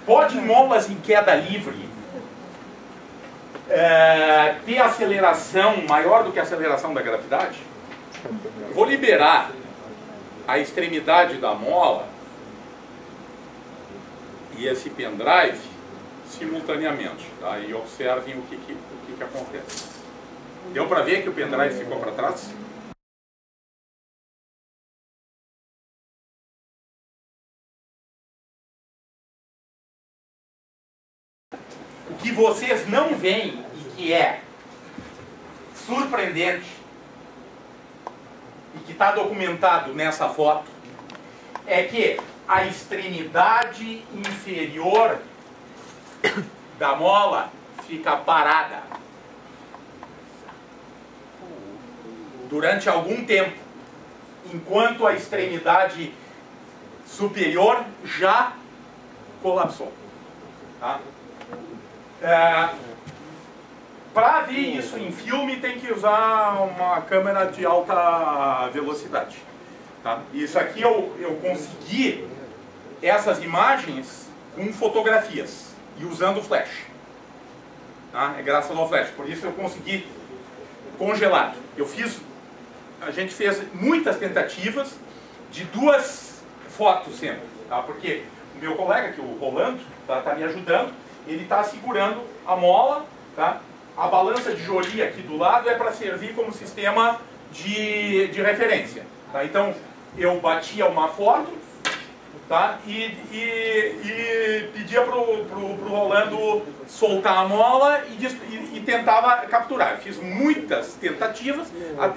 Pode molas em queda livre ter aceleração maior do que a aceleração da gravidade? Vou liberar a extremidade da mola e esse pendrive simultaneamente, tá? E observem o que acontece. Deu para ver que o pendrive ficou para trás? O que vocês não veem e que é surpreendente e que está documentado nessa foto é que a extremidade inferior da mola fica parada durante algum tempo, enquanto a extremidade superior já colapsou. Tá? Para ver isso em filme tem que usar uma câmera de alta velocidade. Tá? Isso aqui eu consegui essas imagens com fotografias e usando flash. Tá? É graças ao flash, por isso eu consegui congelado. A gente fez muitas tentativas de 2 fotos sempre, tá? Porque o meu colega, que o Rolando, tá me ajudando, ele está segurando a mola, tá? A balança de Joly aqui do lado é para servir como sistema de referência. Tá? Então, eu batia uma foto, tá? E pedia para o Rolando soltar a mola e tentava capturar. Eu fiz muitas tentativas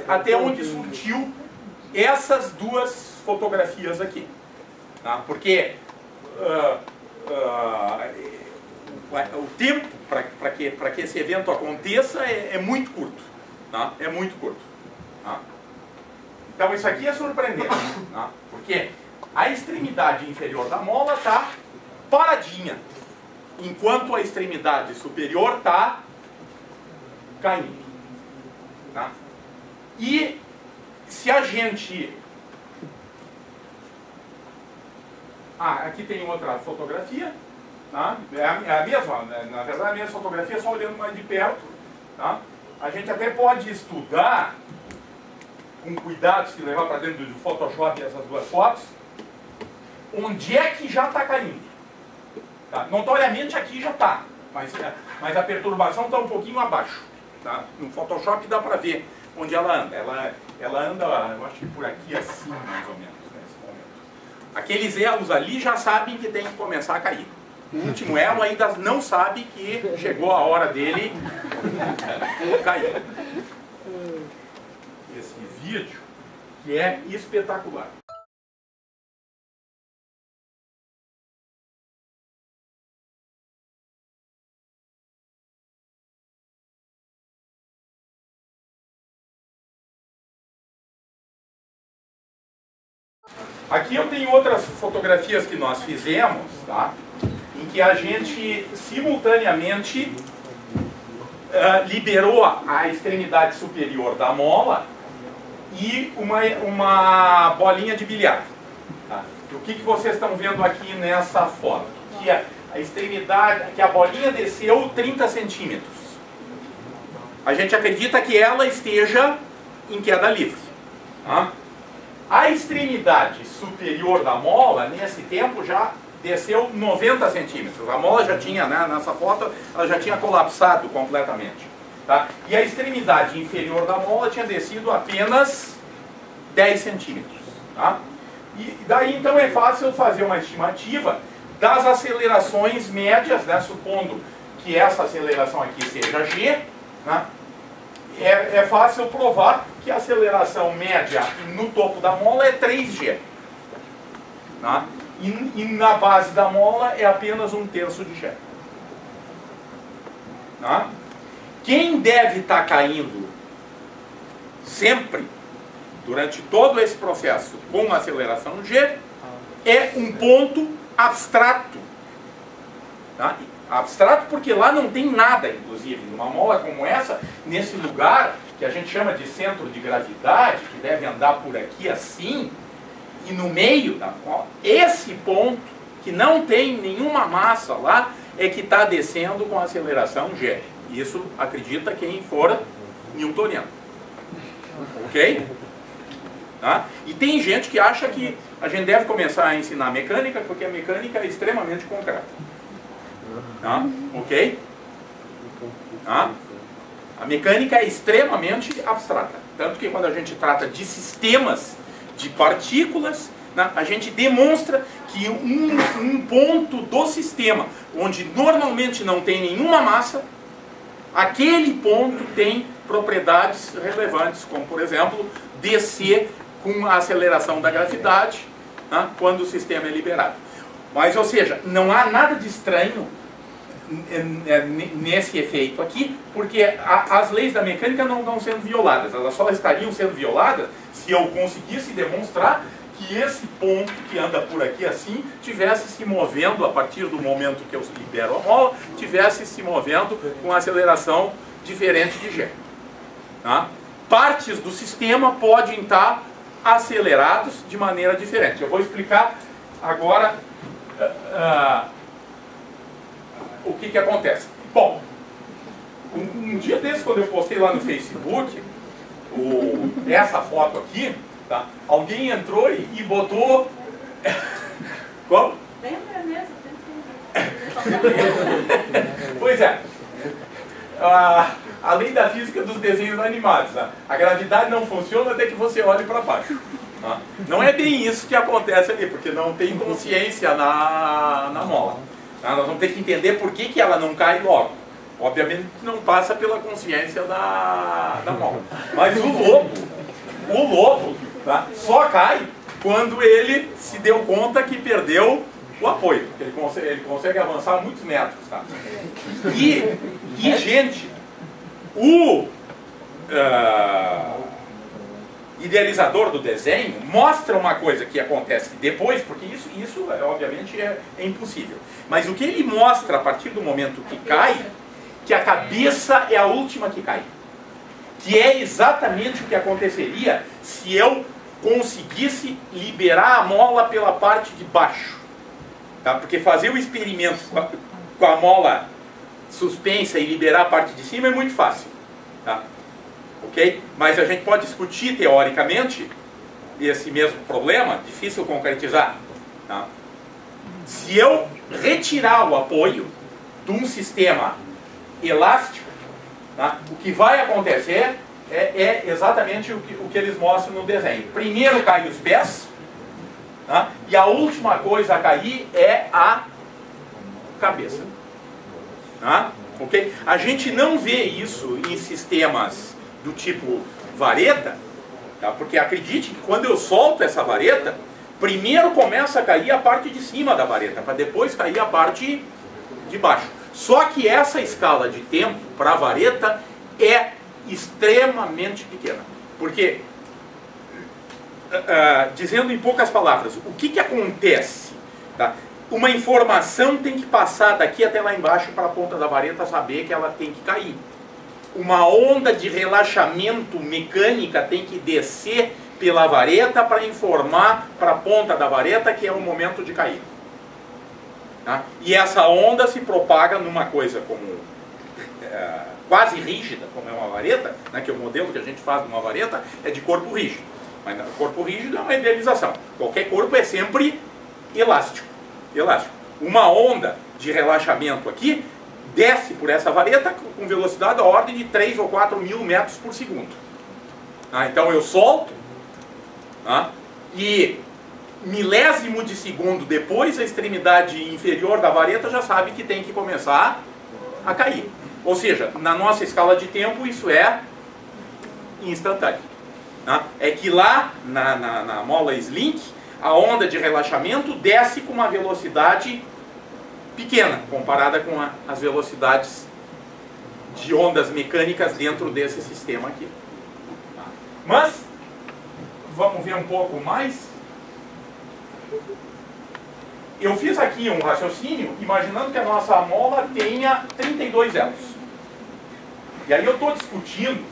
até onde surgiu essas 2 fotografias aqui. Tá? Porque o tempo para que esse evento aconteça é muito curto. Tá? É muito curto. Tá? Então isso aqui é surpreendente. Tá? Porque a extremidade inferior da mola está paradinha, enquanto a extremidade superior está caindo. Tá? E se a gente... aqui tem outra fotografia. Tá? É a mesma, na verdade a mesma fotografia, só olhando mais de perto. Tá? A gente até pode estudar, com cuidado, se levar para dentro do Photoshop essas 2 fotos, onde é que já está caindo. Tá? Notoriamente aqui já está, mas a perturbação está um pouquinho abaixo. Tá? No Photoshop dá para ver onde ela anda. Ela anda, eu acho que por aqui assim, mais ou menos, nesse momento. Aqueles elos ali já sabem que tem que começar a cair. O último elo ainda não sabe que chegou a hora dele cair. Esse vídeo que é espetacular. Aqui eu tenho outras fotografias que nós fizemos, tá? Em que a gente simultaneamente liberou a extremidade superior da mola e uma bolinha de bilhar. Tá? O que vocês estão vendo aqui nessa foto? Que a extremidade, que a bolinha desceu 30 centímetros. A gente acredita que ela esteja em queda livre. Tá? A extremidade superior da mola, nesse tempo, já desceu 90 centímetros. A mola já tinha, né, nessa foto, ela já tinha colapsado completamente. Tá? E a extremidade inferior da mola tinha descido apenas 10 centímetros. Tá? E daí, então, é fácil fazer uma estimativa das acelerações médias, né, supondo que essa aceleração aqui seja g, né? É fácil provar que a aceleração média no topo da mola é 3g. Tá? E na base da mola é apenas 1/3 de g. Tá? Quem deve estar caindo sempre, durante todo esse processo, com aceleração g, é um ponto abstrato. Tá? Abstrato porque lá não tem nada, inclusive. Numa mola como essa, nesse lugar que a gente chama de centro de gravidade, que deve andar por aqui assim, e no meio da mola, esse ponto, que que não tem nenhuma massa lá é que está descendo com aceleração G. Isso acredita quem for newtoniano. Ok? Tá? E tem gente que acha que a gente deve começar a ensinar mecânica porque a mecânica é extremamente concreta. Tá? Ok? Tá? A mecânica é extremamente abstrata. Tanto que quando a gente trata de sistemas de partículas, né, a gente demonstra que um ponto do sistema, onde normalmente não tem nenhuma massa, aquele ponto tem propriedades relevantes, como por exemplo, descer com a aceleração da gravidade, né, quando o sistema é liberado. Mas, ou seja, não há nada de estranho nesse efeito aqui, porque as leis da mecânica não estão sendo violadas, elas só estariam sendo violadas se eu conseguisse demonstrar que esse ponto que anda por aqui assim, tivesse se movendo a partir do momento que eu libero a mola, tivesse se movendo com aceleração diferente de G. Tá? Partes do sistema podem estar acelerados de maneira diferente. Eu vou explicar agora o que acontece. Bom, um dia desse, quando eu postei lá no Facebook essa foto aqui, tá? Alguém entrou e botou... Como? Lembra mesmo? Pois é. A lei da física dos desenhos animados. Né? A gravidade não funciona até que você olhe para baixo. Tá? Não é bem isso que acontece ali, porque não tem consciência na mola. Tá? Nós vamos ter que entender por que ela não cai logo. Obviamente não passa pela consciência da mola. Mas o lobo, tá? Só cai quando ele se deu conta que perdeu o apoio. Ele consegue avançar muitos metros. Tá? E gente, o idealizador do desenho mostra uma coisa que acontece depois, porque isso obviamente é impossível. Mas o que ele mostra a partir do momento que cai, que a cabeça é a última que cai. Que é exatamente o que aconteceria se eu conseguisse liberar a mola pela parte de baixo. Tá? Porque fazer o experimento com a mola suspensa e liberar a parte de cima é muito fácil. Tá? Ok? Mas a gente pode discutir teoricamente esse mesmo problema, difícil concretizar. Tá? Se eu retirar o apoio de um sistema elástico, tá? O que vai acontecer é exatamente o que eles mostram no desenho. Primeiro cai os pés, tá? E a última coisa a cair é a cabeça. Tá? Okay? A gente não vê isso em sistemas do tipo vareta, tá? Porque acredite que quando eu solto essa vareta, primeiro começa a cair a parte de cima da vareta, para depois cair a parte de baixo. Só que essa escala de tempo para a vareta é extremamente pequena. Porque, dizendo em poucas palavras, o que acontece? Tá? Uma informação tem que passar daqui até lá embaixo para a ponta da vareta saber que ela tem que cair. Uma onda de relaxamento mecânica tem que descer pela vareta para informar para a ponta da vareta que é o momento de cair. Tá? E essa onda se propaga numa coisa como quase rígida, como é uma vareta, né, que é o modelo que a gente faz de uma vareta é de corpo rígido. Mas corpo rígido é uma idealização. Qualquer corpo é sempre elástico. Uma onda de relaxamento aqui desce por essa vareta com velocidade da ordem de 3 ou 4 mil metros por segundo. Então eu solto, e milésimo de segundo depois a extremidade inferior da vareta já sabe que tem que começar a cair. Ou seja, na nossa escala de tempo isso é instantâneo. É que lá na mola Slink a onda de relaxamento desce com uma velocidade pequena, comparada com as velocidades de ondas mecânicas dentro desse sistema aqui. Mas, vamos ver um pouco mais. Eu fiz aqui um raciocínio, imaginando que a nossa mola tenha 32 elos. E aí eu estou discutindo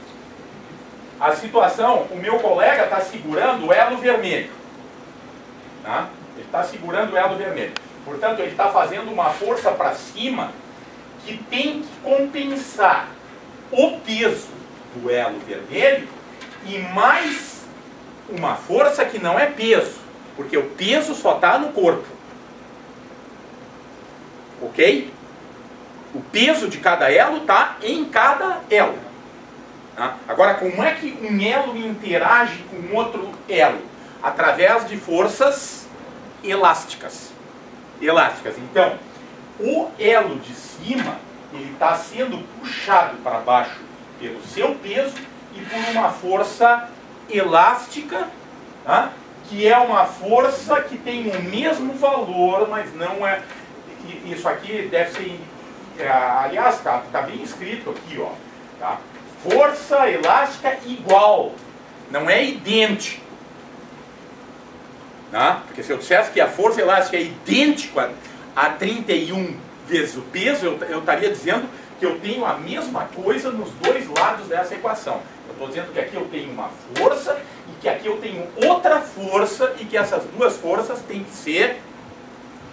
a situação, o meu colega está segurando o elo vermelho. Tá? Ele está segurando o elo vermelho. Portanto, ele está fazendo uma força para cima que tem que compensar o peso do elo vermelho e mais uma força que não é peso, porque o peso só está no corpo. Ok? O peso de cada elo está em cada elo. Tá? Agora, como é que um elo interage com outro elo? Através de forças elásticas. Então, o elo de cima, ele está sendo puxado para baixo pelo seu peso e por uma força elástica, tá? Que é uma força que tem o mesmo valor, mas não é... Isso aqui deve ser... aliás, está bem escrito aqui, ó. Tá? Força elástica igual, não é idêntico. Tá? Porque se eu dissesse que a força elástica é idêntica a 31 vezes o peso, eu estaria dizendo que eu tenho a mesma coisa nos dois lados dessa equação. Eu estou dizendo que aqui eu tenho uma força e que aqui eu tenho outra força e que essas duas forças têm que ser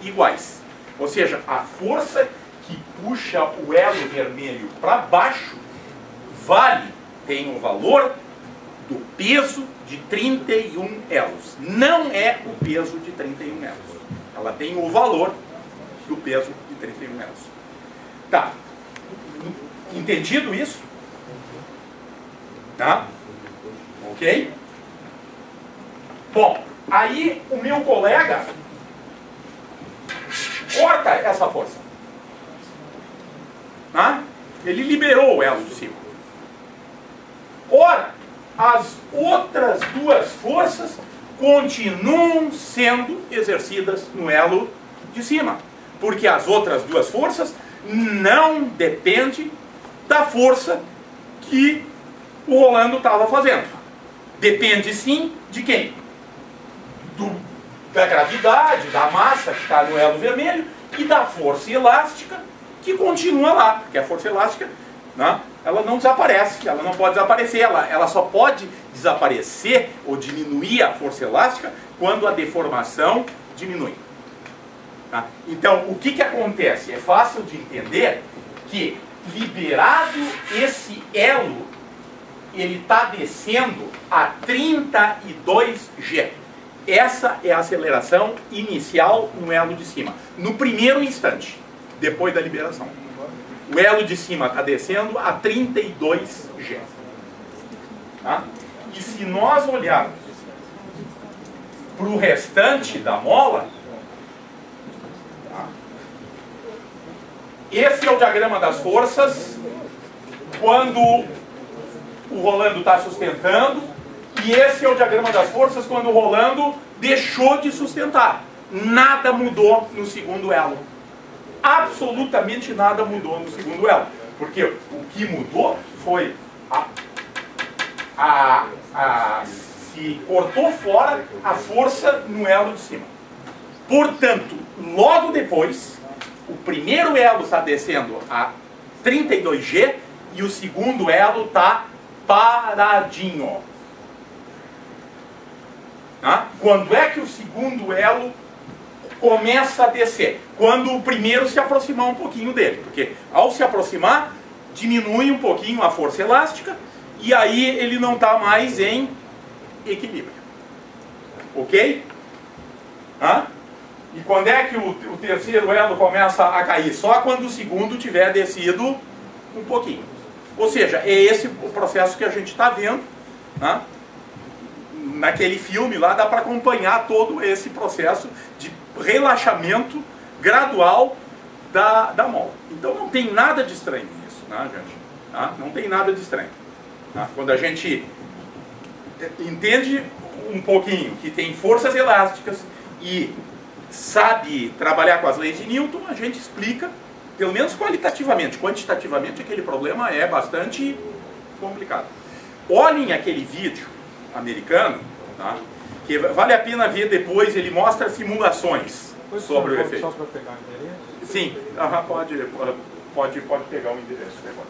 iguais. Ou seja, a força que puxa o elo vermelho para baixo tem o valor do peso de 31 elos. Não é o peso de 31 elos. Ela tem o valor do peso de 31 elos. Tá. Entendido isso? Tá? Ok? Bom, aí o meu colega corta essa força. Tá? Ele liberou o elo de cima. Ora, as outras duas forças continuam sendo exercidas no elo de cima. Porque as outras duas forças não dependem da força que o Rolando estava fazendo. Depende sim de quem? Da gravidade, da massa que está no elo vermelho e da força elástica que continua lá. Porque a força elástica, né, ela não desaparece, ela não pode desaparecer, ela só pode desaparecer ou diminuir a força elástica quando a deformação diminui. Tá? Então, o que acontece? É fácil de entender que, liberado esse elo, ele está descendo a 32G. Essa é a aceleração inicial no elo de cima, no primeiro instante, depois da liberação. O elo de cima está descendo a 32G. Tá? E se nós olharmos para o restante da mola, tá? Esse é o diagrama das forças quando o Rolando está sustentando, e esse é o diagrama das forças quando o Rolando deixou de sustentar. Nada mudou no segundo elo. Absolutamente nada mudou no segundo elo. Porque o que mudou foi se cortou fora a força no elo de cima. Portanto, logo depois, o primeiro elo está descendo a 32G e o segundo elo está paradinho. Tá? Quando é que o segundo elo começa a descer? Quando o primeiro se aproximar um pouquinho dele. Porque ao se aproximar, diminui um pouquinho a força elástica e aí ele não está mais em equilíbrio. Ok? Tá? E quando é que o terceiro elo começa a cair? Só quando o segundo tiver descido um pouquinho. Ou seja, é esse o processo que a gente está vendo. Tá? Naquele filme lá dá para acompanhar todo esse processo de relaxamento gradual da mola. Então não tem nada de estranho nisso, né, gente? Tá? Não tem nada de estranho. Tá? Quando a gente entende um pouquinho que tem forças elásticas e sabe trabalhar com as leis de Newton, a gente explica, pelo menos qualitativamente. Quantitativamente aquele problema é bastante complicado. Olhem aquele vídeo americano, tá? Que vale a pena ver depois, ele mostra simulações sobre o efeito. Só para pegar o endereço? Sim, pode pegar o endereço depois.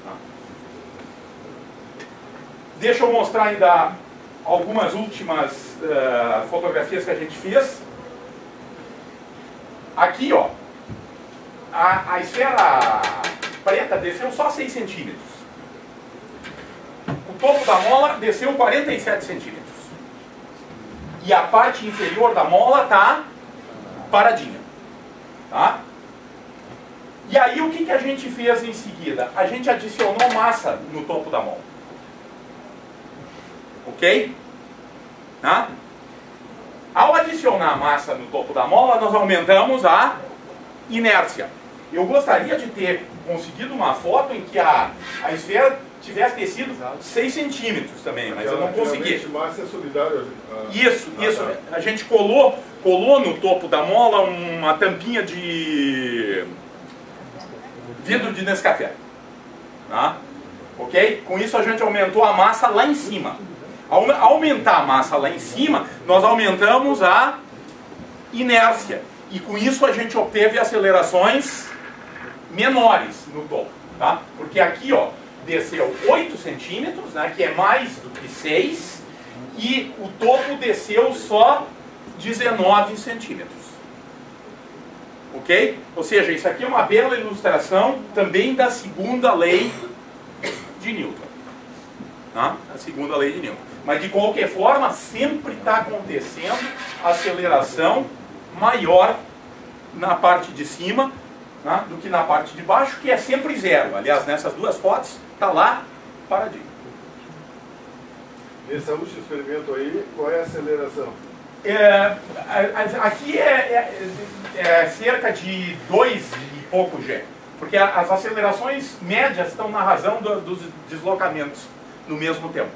Tá? Deixa eu mostrar ainda algumas últimas fotografias que a gente fez. Aqui, ó, a esfera preta desceu só 6 centímetros. O topo da mola desceu 47 centímetros. E a parte inferior da mola está paradinha. Tá? E aí o que a gente fez em seguida? A gente adicionou massa no topo da mola. Ok? Tá? Ao adicionar massa no topo da mola, nós aumentamos a inércia. Eu gostaria de ter conseguido uma foto em que a esfera tivesse descido 6 centímetros também, mas eu não consegui. Massa é solidária. Isso. A gente colou no topo da mola uma tampinha de vidro de Nescafé. Tá? Ok? Com isso a gente aumentou a massa lá em cima. Ao aumentar a massa lá em cima, nós aumentamos a inércia. E com isso a gente obteve acelerações menores no topo. Tá? Porque aqui, ó, desceu 8 centímetros, né, que é mais do que 6, e o topo desceu só 19 centímetros. Ok? Ou seja, isso aqui é uma bela ilustração também da segunda lei de Newton. Tá? A segunda lei de Newton. Mas de qualquer forma, sempre está acontecendo aceleração maior na parte de cima, tá, do que na parte de baixo, que é sempre zero. Aliás, nessas duas fotos, está lá paradinho. Nesse último experimento aí, qual é a aceleração? Aqui é cerca de 2 e pouco G, porque as acelerações médias estão na razão dos deslocamentos no mesmo tempo.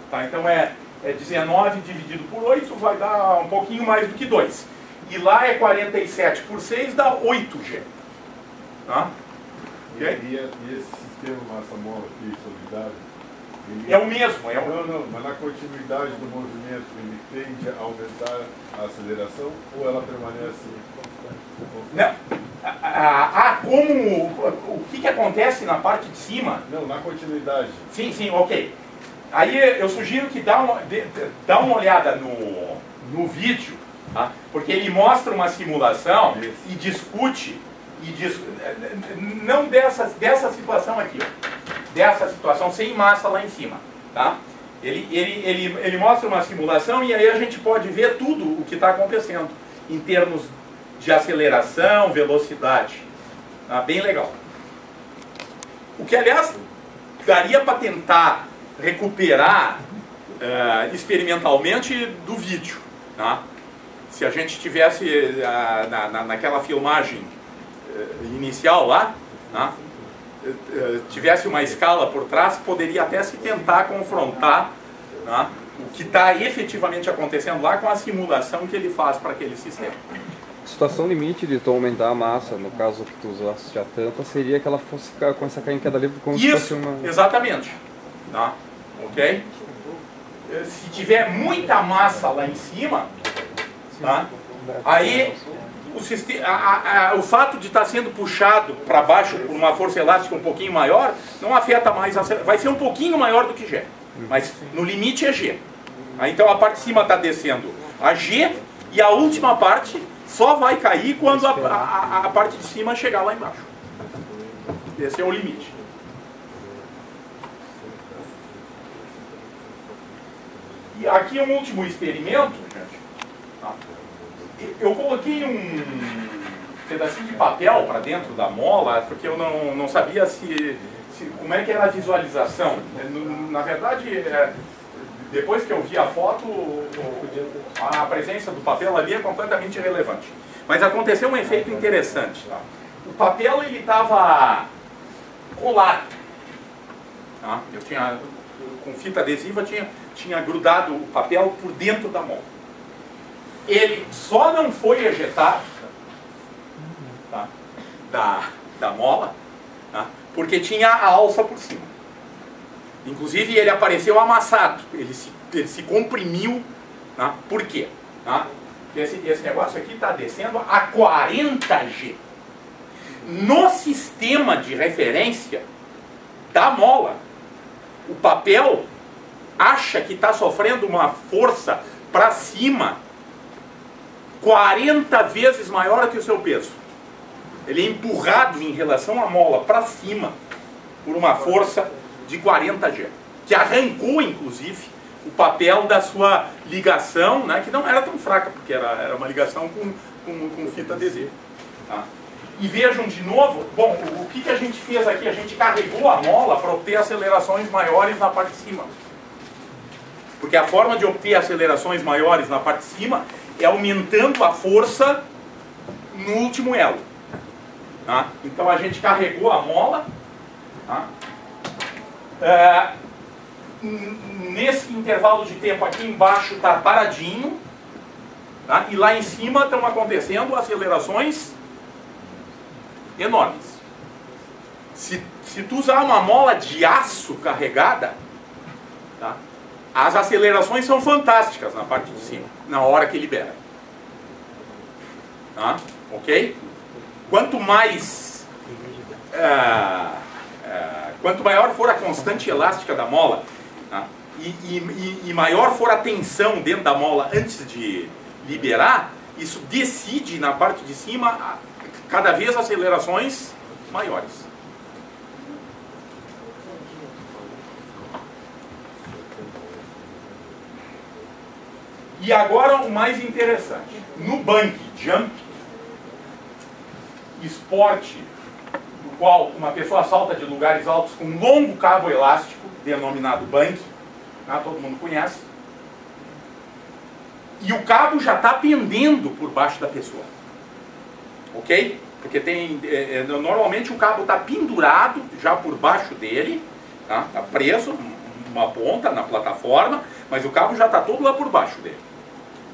Tá? Então é 19 dividido por 8, vai dar um pouquinho mais do que 2. E lá é 47 por 6, dá 8G. Tá? Okay? E esse sistema massa-mola aqui, solidário? É o mesmo. Não, mas na continuidade do movimento ele tende a aumentar a aceleração ou ela permanece constante? Não. O que acontece na parte de cima? Não, na continuidade. Sim, ok. Aí eu sugiro que dá uma olhada no vídeo, tá? Porque ele mostra uma simulação e discute, não dessa situação aqui, ó, dessa situação sem massa lá em cima. Tá? Ele mostra uma simulação e aí a gente pode ver tudo o que está acontecendo em termos de aceleração, velocidade. Tá? Bem legal. O que, aliás, daria para tentar recuperar experimentalmente do vídeo. Tá? Se a gente tivesse naquela filmagem inicial lá, tá? Tivesse uma escala por trás, poderia até se tentar confrontar, tá, o que está efetivamente acontecendo lá com a simulação que ele faz para aquele sistema. A situação limite de tu aumentar a massa, no caso que tu usaste a tampa, seria que ela fosse começar a cair em queda livre como se fosse uma... Exatamente. Tá? Ok? Se tiver muita massa lá em cima, tá? Aí o fato de estar sendo puxado para baixo por uma força elástica um pouquinho maior não afeta mais, vai ser um pouquinho maior do que G, mas no limite é G. Aí, então a parte de cima está descendo a G e a última parte só vai cair quando a parte de cima chegar lá embaixo. Esse é o limite. E aqui um último experimento, gente. Tá? Eu coloquei um pedacinho de papel para dentro da mola, porque eu não sabia como é que era a visualização. Na verdade, depois que eu vi a foto, a presença do papel ali é completamente irrelevante. Mas aconteceu um efeito interessante. Tá? O papel ele estava colado. Tá? Eu tinha, com fita adesiva, tinha grudado o papel por dentro da mola. Ele só não foi ejetado, tá, da mola, tá, porque tinha a alça por cima. Inclusive ele apareceu amassado, ele se comprimiu. Tá? Por quê? Tá? Esse negócio aqui está descendo a 40G. No sistema de referência da mola, o papel acha que está sofrendo uma força para cima 40 vezes maior que o seu peso. Ele é empurrado em relação à mola para cima por uma força de 40 G, que arrancou, inclusive, o papel da sua ligação, né, que não era tão fraca, porque era uma ligação com fita adesiva. Tá? E vejam de novo, bom, o que a gente fez aqui? A gente carregou a mola para obter acelerações maiores na parte de cima. Porque a forma de obter acelerações maiores na parte de cima é aumentando a força no último elo. Tá? Então a gente carregou a mola. Tá? Nesse intervalo de tempo aqui embaixo está paradinho. Tá? E lá em cima estão acontecendo acelerações enormes. Se tu usar uma mola de aço carregada, tá? As acelerações são fantásticas na parte de cima, na hora que libera. Tá? Ok? Quanto maior for a constante elástica da mola, tá? e maior for a tensão dentro da mola antes de liberar, isso decide na parte de cima cada vez acelerações maiores. E agora o mais interessante. No bungee jump, esporte no qual uma pessoa salta de lugares altos com um longo cabo elástico, denominado bungee, né, todo mundo conhece, e o cabo já está pendendo por baixo da pessoa. Ok? Porque normalmente o cabo está pendurado já por baixo dele, está preso, uma ponta na plataforma, mas o cabo já está todo lá por baixo dele.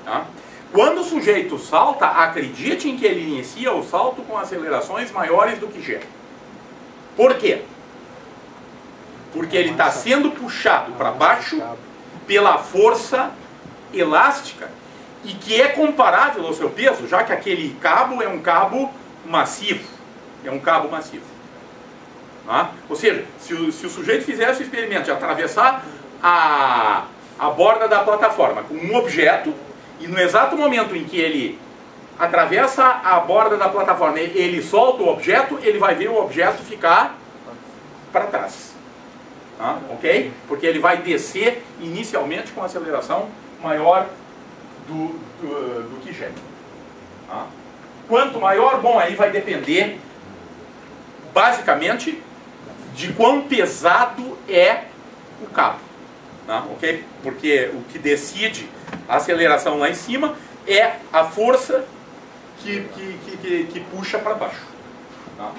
Tá? Quando o sujeito salta, acreditem que ele inicia o salto com acelerações maiores do que G. Por quê? Porque ele está sendo puxado para baixo pela força elástica e que é comparável ao seu peso, já que aquele cabo é um cabo massivo. É um cabo massivo. Tá? Ou seja, se o sujeito fizesse o experimento de atravessar a borda da plataforma com um objeto, e no exato momento em que ele atravessa a borda da plataforma, ele solta o objeto, ele vai ver o objeto ficar para trás. Tá? Ok? Porque ele vai descer inicialmente com aceleração maior do que G. Tá? Quanto maior, bom, aí vai depender basicamente de quão pesado é o cabo. Tá? Ok? Porque o que decide a aceleração lá em cima é a força que puxa para baixo. Tá?